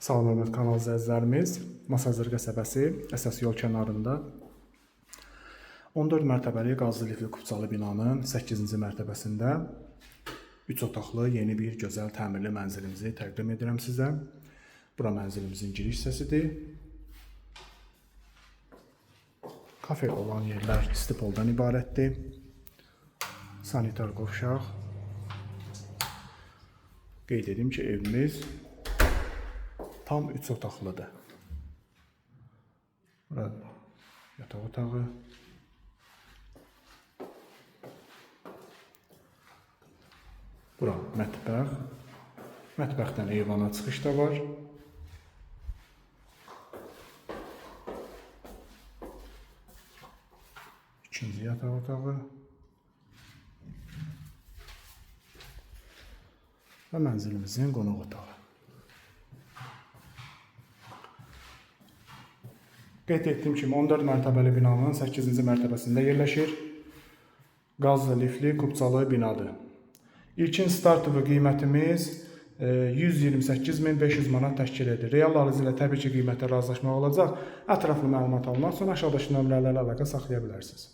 Salam hörmətli kanal izləyicilərimiz, Masazır qəsəbəsi əsas yol kənarında 14 mərtəbəli qazlı lifli kupçalı binanın 8-ci mərtəbəsində 3 otaqlı yeni bir gözəl təmirli mənzilimizi təqdim edirəm sizə. Bura mənzilimizin giriş hissəsidir. Kafe olan yerlər istipoldan ibarətdir. Sanitar qovşaq. Qeyd edim ki, evimiz tam 3 otaqlıdır. Bura yataq otağı. Bura mətbəx. Mətbəxdən eyvana çıxış da var. İkinci yataq otağı. Və mənzilimizin qonaq otağı. Qeyd etdiyim kimi 14 mərtəbəli binanın 8-ci mərtəbəsində yerləşir. Qazlı lifli kupçalı binadır. İlkin startı qiymətimiz 128.500 manat təşkil edir. Real alıcı ilə təbii ki, qiymətə razılaşmaq olacaq. Ətraflı məlumat almaq üçün aşağıdakı nömrələrlə əlaqə saxlaya bilərsiniz.